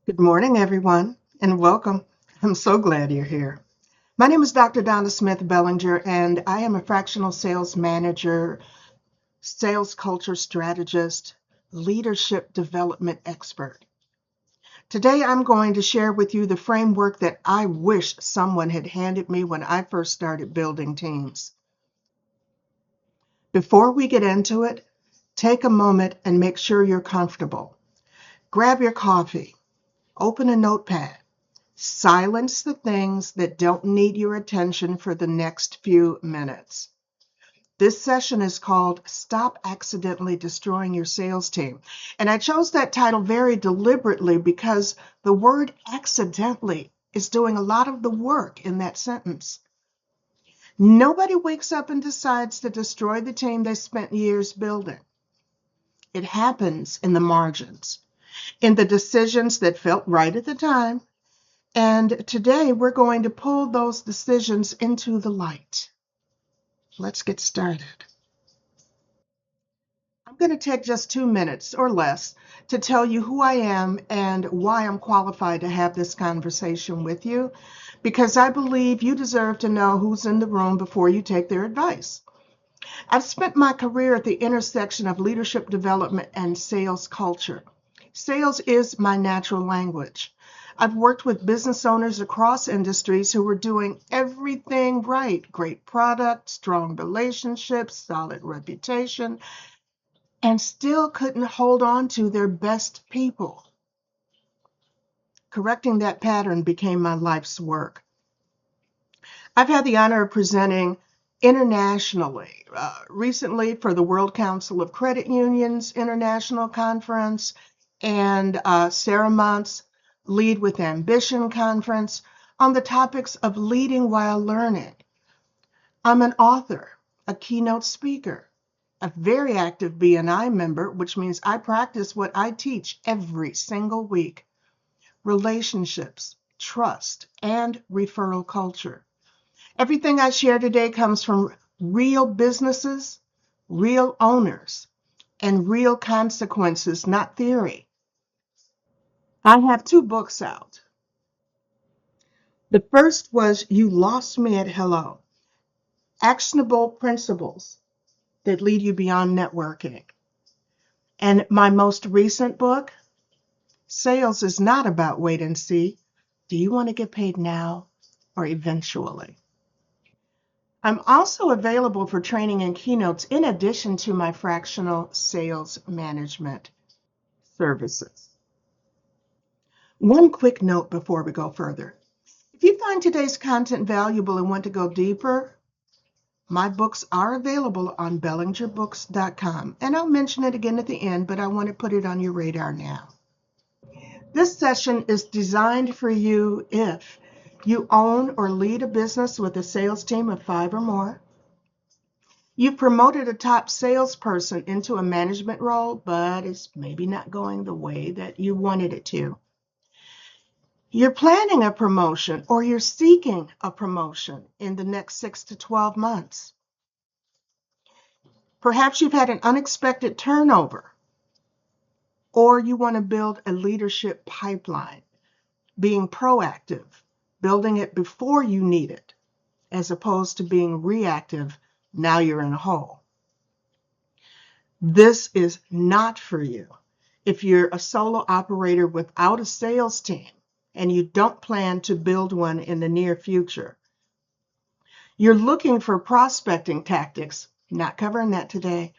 Good morning, everyone, and welcome. I'm so glad you're here. My name is Dr. Donna Smith Bellinger, and I am a fractional sales manager, sales culture strategist, leadership development expert. Today, I'm going to share with you the framework that I wish someone had handed me when I first started building teams. Before we get into it, take a moment and make sure you're comfortable. Grab your coffee, open a notepad. Silence the things that don't need your attention for the next few minutes. This session is called Stop Accidentally Destroying Your Sales Team. And I chose that title very deliberately because the word accidentally is doing a lot of the work in that sentence. Nobody wakes up and decides to destroy the team they spent years building. It happens in the margins, in the decisions that felt right at the time. And today we're going to pull those decisions into the light. Let's get started. I'm going to take just 2 minutes or less to tell you who I am and why I'm qualified to have this conversation with you, because I believe you deserve to know who's in the room before you take their advice. I've spent my career at the intersection of leadership development and sales culture. Sales is my natural language. I've worked with business owners across industries who were doing everything right: great product, strong relationships, solid reputation, and still couldn't hold on to their best people. Correcting that pattern became my life's work. I've had the honor of presenting internationally, recently for the World Council of Credit Unions International Conference and Sarah Mont's Lead with Ambition Conference on the topics of leading while learning. I'm an author, a keynote speaker, a very active BNI member, which means I practice what I teach every single week: relationships, trust, and referral culture. Everything I share today comes from real businesses, real owners, and real consequences, not theory. I have 2 books out. The first was You Lost Me at Hello: Actionable Principles That Lead You Beyond Networking. And my most recent book, Sales is Not About Wait and See. Do you want to get paid now or eventually? I'm also available for training and keynotes in addition to my fractional sales management services. One quick note before we go further. If you find today's content valuable and want to go deeper, my books are available on bellingerbooks.com. And I'll mention it again at the end, but I want to put it on your radar now. This session is designed for you if you own or lead a business with a sales team of 5 or more. You've promoted a top salesperson into a management role, but it's maybe not going the way that you wanted it to. You're planning a promotion or you're seeking a promotion in the next 6 to 12 months. Perhaps you've had an unexpected turnover, or you want to build a leadership pipeline, being proactive, building it before you need it, as opposed to being reactive. Now you're in a hole. This is not for you if you're a solo operator without a sales team and you don't plan to build one in the near future. You're looking for prospecting tactics, not covering that today.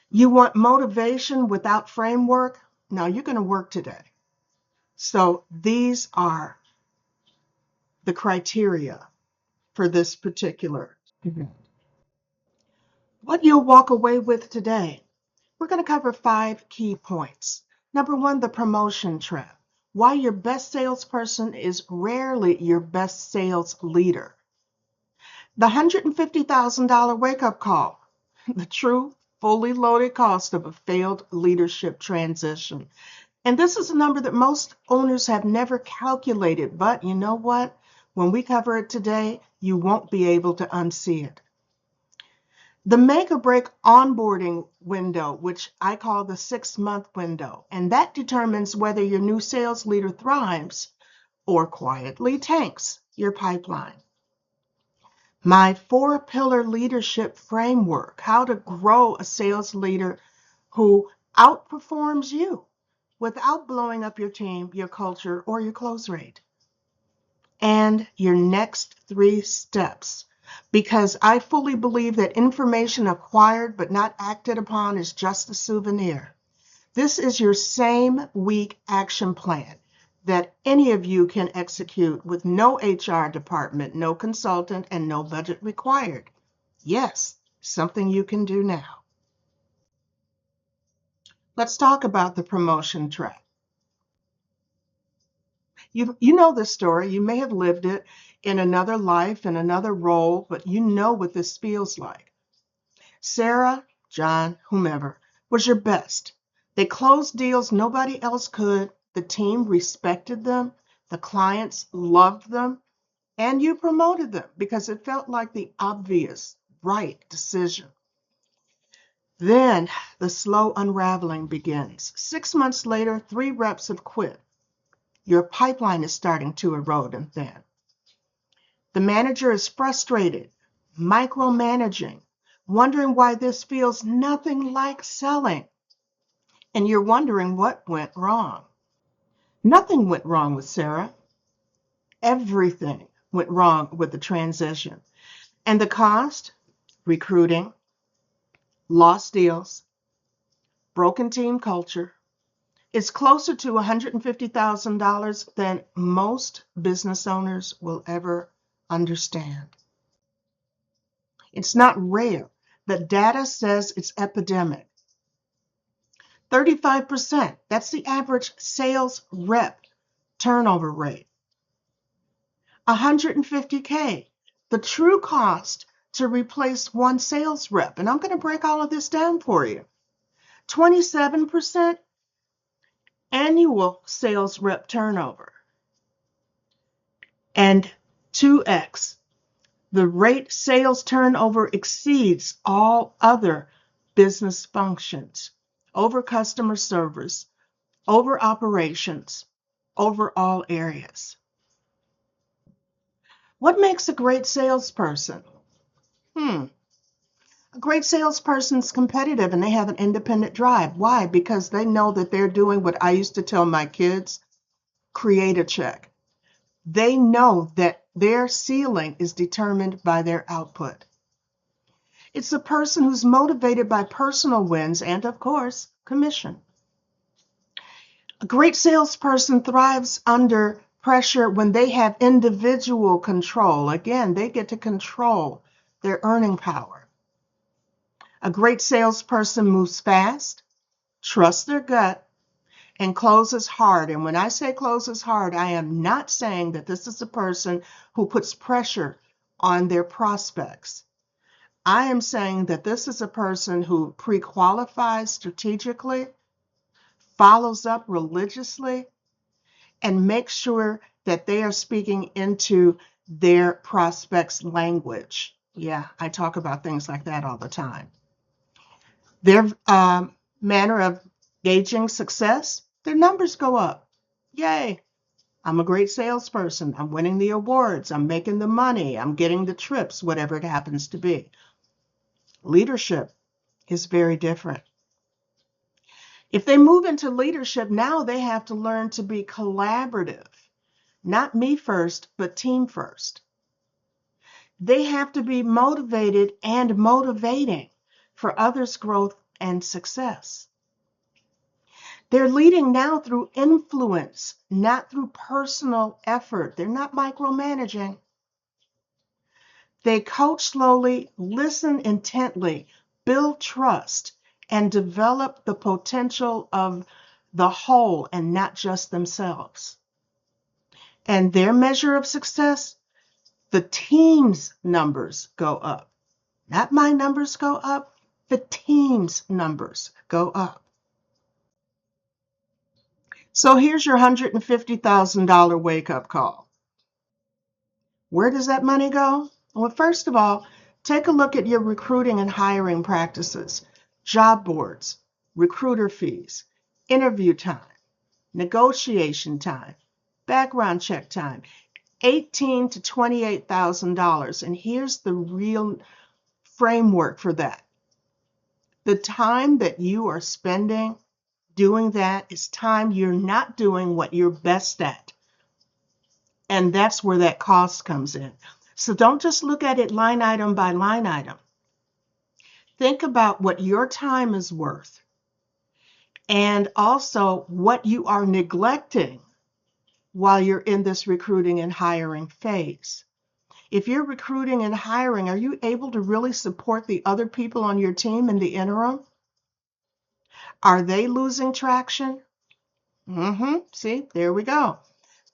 You want motivation without framework? No, you're going to work today. So these are the criteria for this particular event. What you'll walk away with today: we're going to cover 5 key points. Number 1, the promotion trap. Why your best salesperson is rarely your best sales leader. The $150,000 wake-up call. The true, fully loaded cost of a failed leadership transition. And this is a number that most owners have never calculated, but you know what? When we cover it today, you won't be able to unsee it. The make or break onboarding window, which I call the 6-month window, and that determines whether your new sales leader thrives or quietly tanks your pipeline. My 4-pillar leadership framework, how to grow a sales leader who outperforms you without blowing up your team, your culture, or your close rate. And your next 3 steps, because I fully believe that information acquired but not acted upon is just a souvenir. This is your same week action plan that any of you can execute with no HR department, no consultant, and no budget required. Yes, something you can do now. Let's talk about the promotion trap. You know this story. You may have lived it in another life, in another role, but you know what this feels like. Sarah, John, whomever, was your best. They closed deals nobody else could. The team respected them. The clients loved them. And you promoted them because it felt like the obvious, right decision. Then the slow unraveling begins. 6 months later, 3 reps have quit. Your pipeline is starting to erode and thin. The manager is frustrated, micromanaging, wondering why this feels nothing like selling. And you're wondering what went wrong. Nothing went wrong with Sarah. Everything went wrong with the transition. And the cost? Recruiting, lost deals, broken team culture. It's closer to $150,000 than most business owners will ever understand. It's not rare. The data says it's epidemic. 35%, that's the average sales rep turnover rate. $150K, the true cost to replace one sales rep. And I'm going to break all of this down for you. 27% annual sales rep turnover. And 2x, the rate sales turnover exceeds all other business functions, over customer service, over operations, over all areas. What makes a great salesperson? A great salesperson's competitive and they have an independent drive. Why? Because they know that they're doing what I used to tell my kids, create a check. They know that their ceiling is determined by their output. It's a person who's motivated by personal wins and, of course, commission. A great salesperson thrives under pressure when they have individual control. Again, they get to control their earning power. A great salesperson moves fast, trusts their gut, and closes hard. And when I say closes hard, I am not saying that this is a person who puts pressure on their prospects. I am saying that this is a person who pre-qualifies strategically, follows up religiously, and makes sure that they are speaking into their prospects' language. Yeah, I talk about things like that all the time. Their manner of gauging success, their numbers go up. Yay, I'm a great salesperson. I'm winning the awards. I'm making the money. I'm getting the trips, whatever it happens to be. Leadership is very different. If they move into leadership, now they have to learn to be collaborative. Not me first, but team first. They have to be motivated and motivating for others' growth and success. They're leading now through influence, not through personal effort. They're not micromanaging. They coach slowly, listen intently, build trust, and develop the potential of the whole and not just themselves. And their measure of success, the team's numbers go up. Not my numbers go up, the team's numbers go up. So here's your $150,000 wake-up call. Where does that money go? Well, first of all, Take a look at your recruiting and hiring practices, job boards, recruiter fees, interview time, negotiation time, background check time, $18,000 to $28,000. And here's the real framework for that. The time that you are spending doing that is time you're not doing what you're best at. And that's where that cost comes in. So don't just look at it line item by line item. Think about what your time is worth and also what you are neglecting while you're in this recruiting and hiring phase. If you're recruiting and hiring, are you able to really support the other people on your team in the interim? Are they losing traction? See, there we go.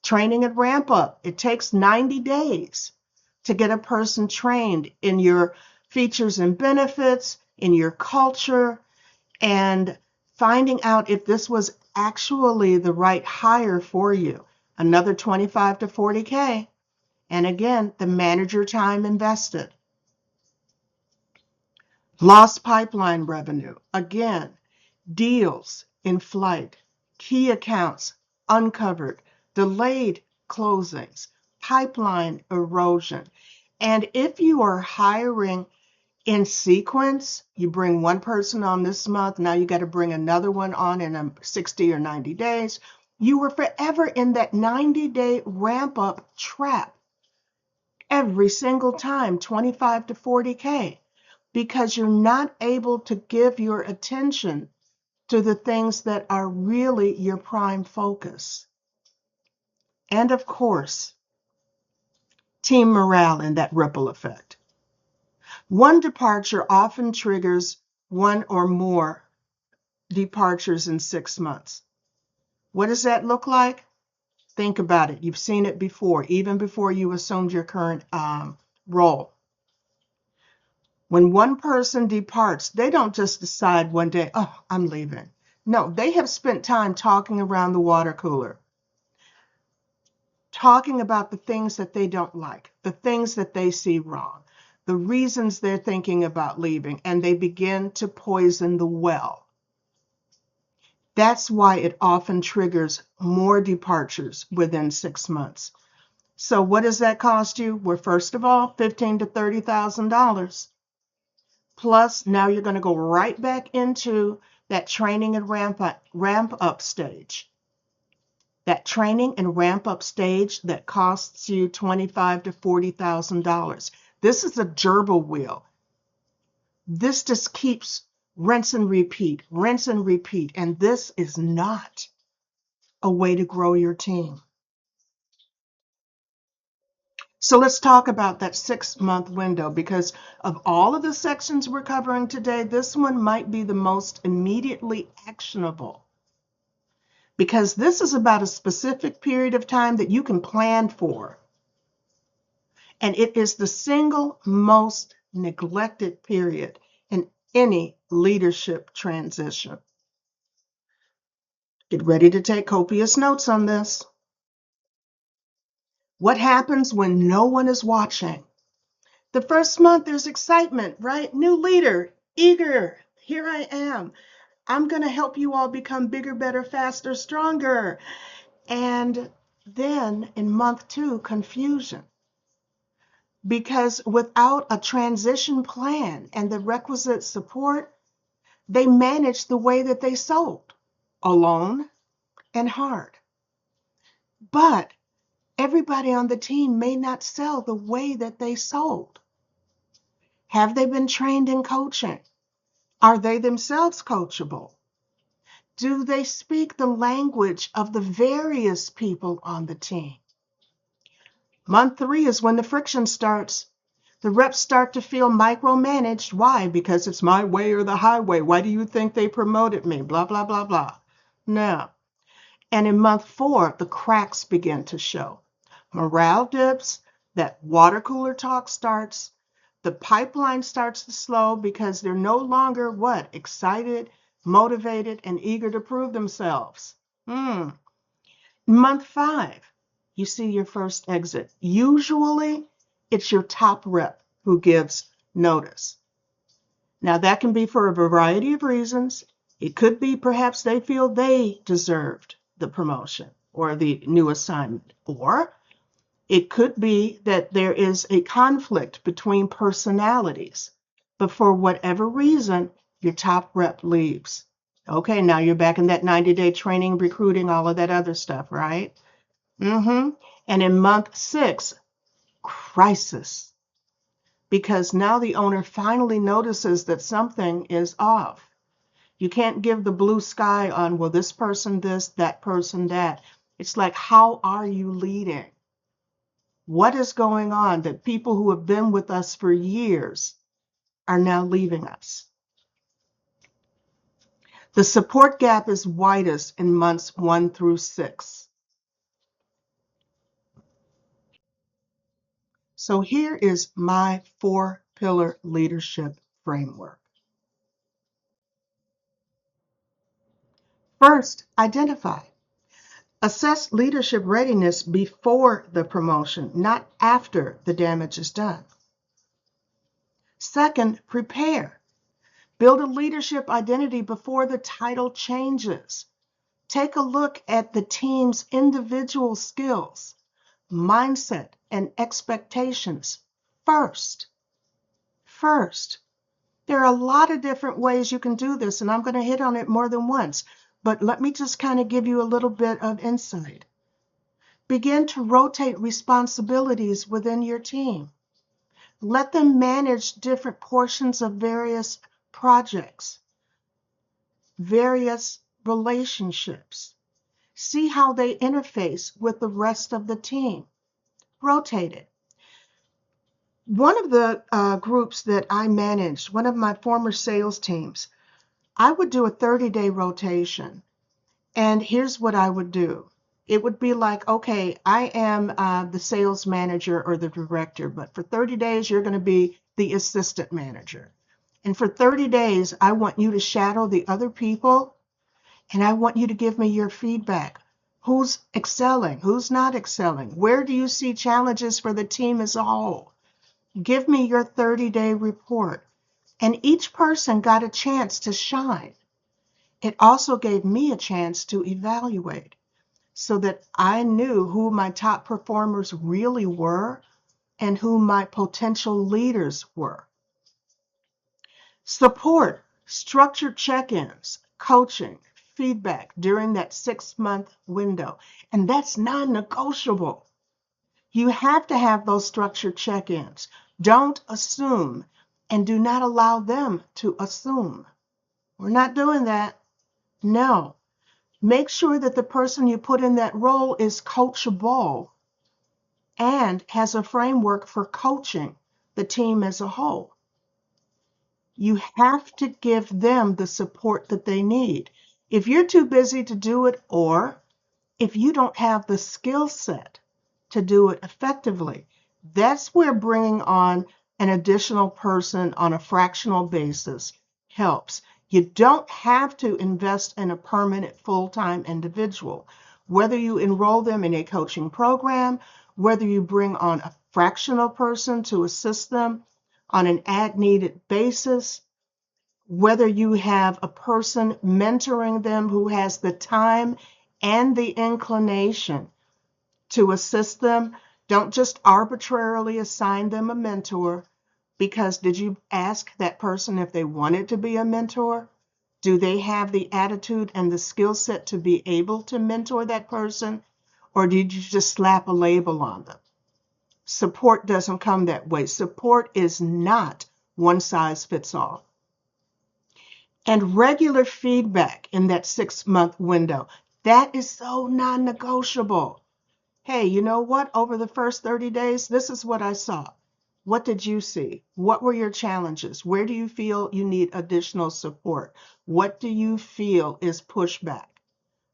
Training and ramp up. It takes 90 days to get a person trained in your features and benefits, in your culture, and finding out if this was actually the right hire for you. Another 25 to 40K. And again, the manager time invested. Lost pipeline revenue. Again, deals in flight, key accounts uncovered, delayed closings, pipeline erosion. And if you are hiring in sequence, you bring one person on this month, now you got to bring another one on in 60 or 90 days. You were forever in that 90-day ramp up trap every single time, 25 to 40K, because you're not able to give your attention to the things that are really your prime focus. And of course, team morale and that ripple effect. One departure often triggers one or more departures in 6 months. What does that look like? Think about it. You've seen it before, even before you assumed your current role. When one person departs, they don't just decide one day, oh, I'm leaving. No, they have spent time talking around the water cooler, talking about the things that they don't like, the things that they see wrong, the reasons they're thinking about leaving, and they begin to poison the well. That's why it often triggers more departures within 6 months. So what does that cost you? Well, first of all, $15,000 to $30,000. Plus, now you're going to go right back into that training and ramp up stage. That training and ramp up stage that costs you $25,000 to $40,000. This is a gerbil wheel. This just keeps rinse and repeat, and this is not a way to grow your team. So let's talk about that 6-month window, because of all of the sections we're covering today, this one might be the most immediately actionable, because this is about a specific period of time that you can plan for. And it is the single most neglected period in any leadership transition. Get ready to take copious notes on this. What happens when no one is watching? The first month, there's excitement, right? New leader, eager. Here I am. I'm going to help you all become bigger, better, faster, stronger. And then in month 2, confusion. Because without a transition plan and the requisite support, they managed the way that they sold, alone and hard. But everybody on the team may not sell the way that they sold. Have they been trained in coaching? Are they themselves coachable? Do they speak the language of the various people on the team? Month 3 is when the friction starts. The reps start to feel micromanaged. Why? Because it's my way or the highway. Why do you think they promoted me? Blah, blah, blah, blah. No. And in month 4, the cracks begin to show. Morale dips, that water cooler talk starts, the pipeline starts to slow because they're no longer what? Excited, motivated, and eager to prove themselves. Month 5, you see your first exit. Usually, it's your top rep who gives notice. Now, that can be for a variety of reasons. It could be perhaps they feel they deserved the promotion or the new assignment, or it could be that there is a conflict between personalities, but for whatever reason, your top rep leaves. Okay, now you're back in that 90-day training, recruiting, all of that other stuff, right? And in month 6, crisis, because now the owner finally notices that something is off. You can't give the blue sky on, well, this person this, that person that. It's like, how are you leading? What is going on that people who have been with us for years are now leaving us? The support gap is widest in months 1 through 6. So here is my 4-pillar leadership framework. First, identify. Assess leadership readiness before the promotion, not after the damage is done. Second, prepare. Build a leadership identity before the title changes. Take a look at the team's individual skills, mindset, and expectations first. There are a lot of different ways you can do this, and I'm going to hit on it more than once, but let me just kind of give you a little bit of insight. Begin to rotate responsibilities within your team. Let them manage different portions of various projects, various relationships. See how they interface with the rest of the team. Rotate it. One of the groups that I managed, one of my former sales teams, I would do a 30-day rotation. And here's what I would do. It would be like, okay, I am the sales manager or the director, but for 30 days, you're going to be the assistant manager. And for 30 days, I want you to shadow the other people, and I want you to give me your feedback. Who's excelling? Who's not excelling? Where do you see challenges for the team as a whole? Give me your 30-day report. And each person got a chance to shine. It also gave me a chance to evaluate so that I knew who my top performers really were and who my potential leaders were. Support, structured check-ins, coaching, feedback during that 6-month window. And that's non-negotiable. You have to have those structured check-ins. Don't assume, and do not allow them to assume. We're not doing that. No. Make sure that the person you put in that role is coachable and has a framework for coaching the team as a whole. You have to give them the support that they need. If you're too busy to do it, or if you don't have the skill set to do it effectively, that's where bringing on an additional person on a fractional basis helps. You don't have to invest in a permanent full-time individual. Whether you enroll them in a coaching program, whether you bring on a fractional person to assist them on an as-needed basis, whether you have a person mentoring them who has the time and the inclination to assist them, don't just arbitrarily assign them a mentor, because did you ask that person if they wanted to be a mentor? Do they have the attitude and the skill set to be able to mentor that person? Or did you just slap a label on them? Support doesn't come that way. Support is not one size fits all. And regular feedback in that 6-month window, that is so non-negotiable. Hey, you know what? Over the first 30 days, this is what I saw. What did you see? What were your challenges? Where do you feel you need additional support? What do you feel is pushback?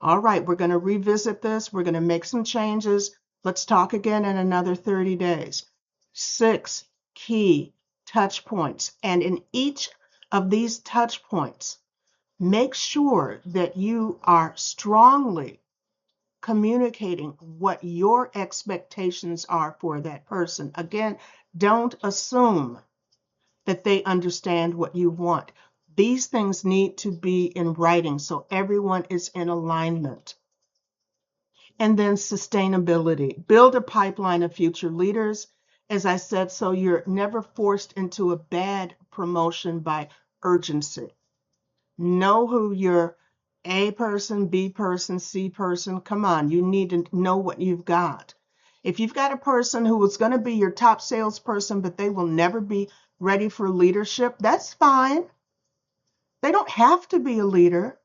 All right, we're going to revisit this. We're going to make some changes. Let's talk again in another 30 days. 6 key touch points. And in each of these touch points, make sure that you are strongly communicating what your expectations are for that person. Again, don't assume. that they understand what you want. These things need to be in writing so everyone is in alignment. And then sustainability. Build a pipeline of future leaders, as I said, so you're never forced into a bad promotion by urgency. Know who your A person, B person, C person. Come on, you need to know what you've got. If you've got a person who is going to be your top salesperson, but they will never be ready for leadership, that's fine. They don't have to be a leader,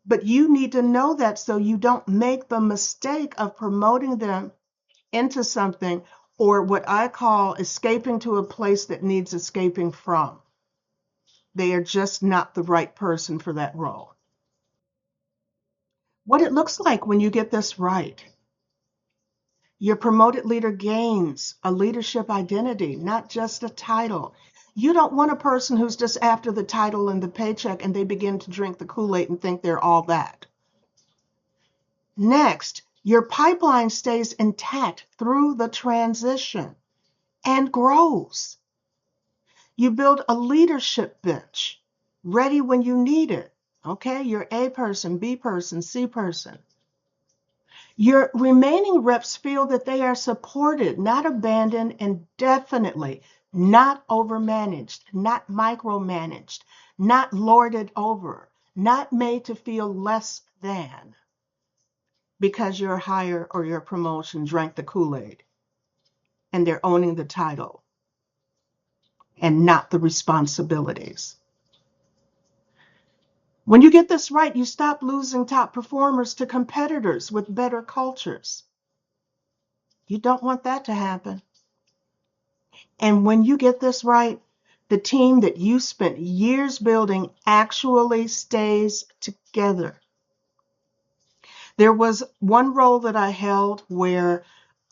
but you need to know that so you don't make the mistake of promoting them into something, or what I call escaping to a place that needs escaping from. They are just not the right person for that role. What it looks like when you get this right. Your promoted leader gains a leadership identity, not just a title. You don't want a person who's just after the title and the paycheck and they begin to drink the Kool-Aid and think they're all that. Next, your pipeline stays intact through the transition and grows. You build a leadership bench ready when you need it. Okay, your A person, B person, C person. Your remaining reps feel that they are supported, not abandoned, and definitely not overmanaged, not micromanaged, not lorded over, not made to feel less than because your hire or your promotion drank the Kool-Aid and they're owning the title and not the responsibilities. When you get this right, you stop losing top performers to competitors with better cultures. You don't want that to happen. And when you get this right, the team that you spent years building actually stays together. There was one role that I held where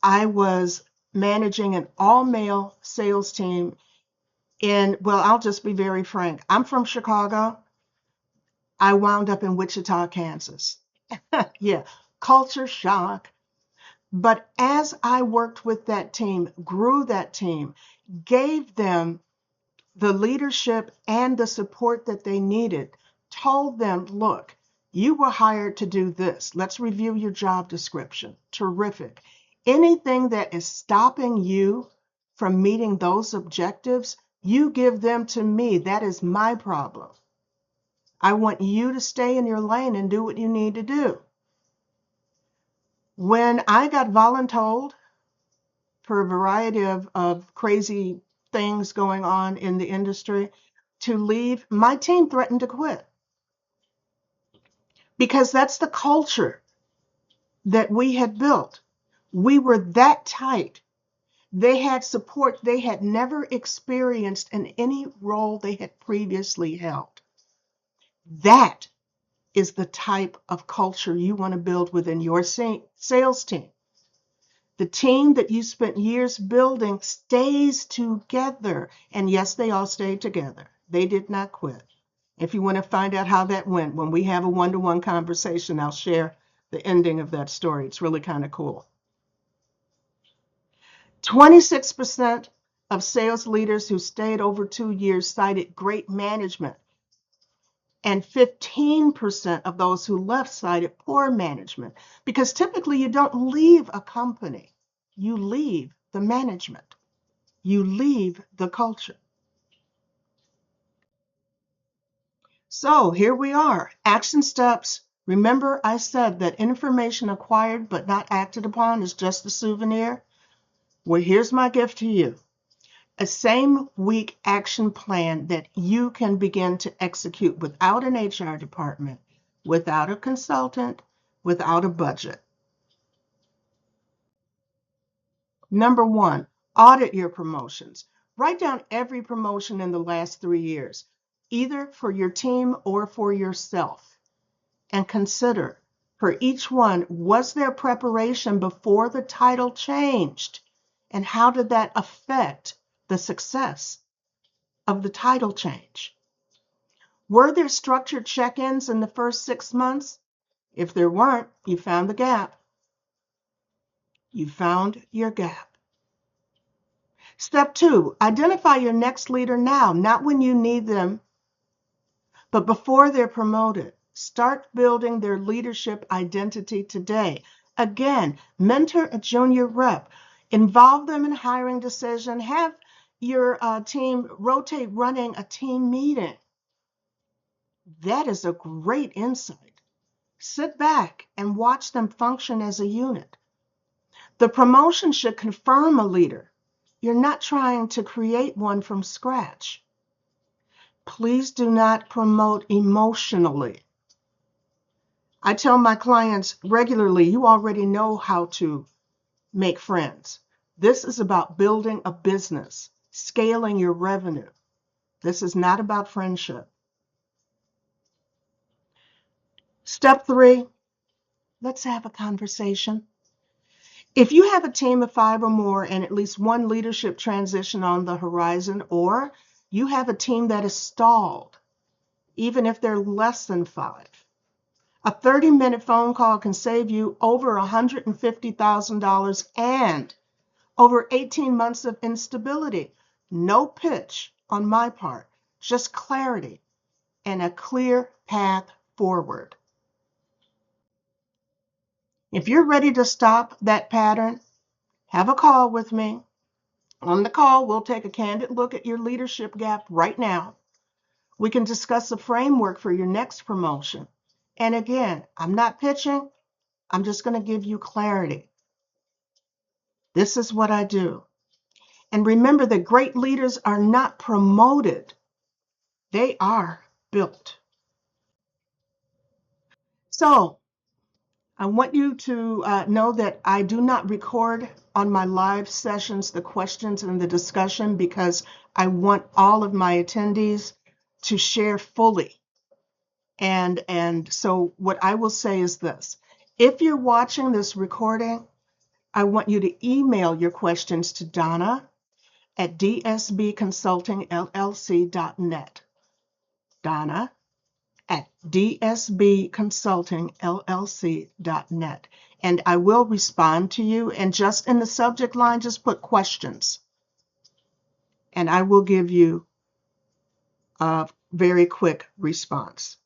I was managing an all-male sales team in, well, I'll just be very frank. I'm from Chicago. I wound up in Wichita, Kansas. Yeah, culture shock. But as I worked with that team, grew that team, gave them the leadership and the support that they needed, told them, look, you were hired to do this. Let's review your job description. Terrific. Anything that is stopping you from meeting those objectives, you give them to me. That is my problem. I want you to stay in your lane and do what you need to do. When I got voluntold for a variety of crazy things going on in the industry to leave, my team threatened to quit because that's the culture that we had built. We were that tight. They had support they had never experienced in any role they had previously held. That is the type of culture you want to build within your sales team. The team that you spent years building stays together. And yes, they all stayed together. They did not quit. If you want to find out how that went, when we have a one-to-one conversation, I'll share the ending of that story. It's really kind of cool. 26% of sales leaders who stayed over 2 years cited great management. And 15% of those who left cited poor management. Because typically you don't leave a company, you leave the management, you leave the culture. So here we are, action steps. Remember I said that information acquired but not acted upon is just a souvenir? Well, here's my gift to you. A same-week action plan that you can begin to execute without an HR department, without a consultant, without a budget. Number one, audit your promotions. Write down every promotion in the last 3 years, either for your team or for yourself. And consider, for each one, was there preparation before the title changed? And how did that affect the success of the title change? Were there structured check-ins in the first 6 months? If there weren't, you found the gap. You found your gap. Step 2, identify your next leader now, not when you need them, but before they're promoted. Start building their leadership identity today. Again, mentor a junior rep. Involve them in hiring decision. Have your team rotate running a team meeting. That is a great insight. Sit back and watch them function as a unit. The promotion should confirm a leader. You're not trying to create one from scratch. Please do not promote emotionally. I tell my clients regularly, you already know how to make friends. This is about building a business, scaling your revenue. This is not about friendship. Step 3, let's have a conversation. If you have a team of 5 or more and at least one leadership transition on the horizon, or you have a team that is stalled, even if they're less than 5, a 30-minute phone call can save you over $150,000 and over 18 months of instability. No pitch on my part, just clarity and a clear path forward. If you're ready to stop that pattern, have a call with me. On the call, we'll take a candid look at your leadership gap right now. We can discuss a framework for your next promotion. And again, I'm not pitching, I'm just going to give you clarity. This is what I do. And remember that great leaders are not promoted, they are built. So I want you to know that I do not record on my live sessions the questions and the discussion because I want all of my attendees to share fully. And so what I will say is this. If you're watching this recording, I want you to email your questions to Donna at dsbconsultingllc.net. Donna at dsbconsultingllc.net. And I will respond to you. And just in the subject line, just put questions. And I will give you a very quick response.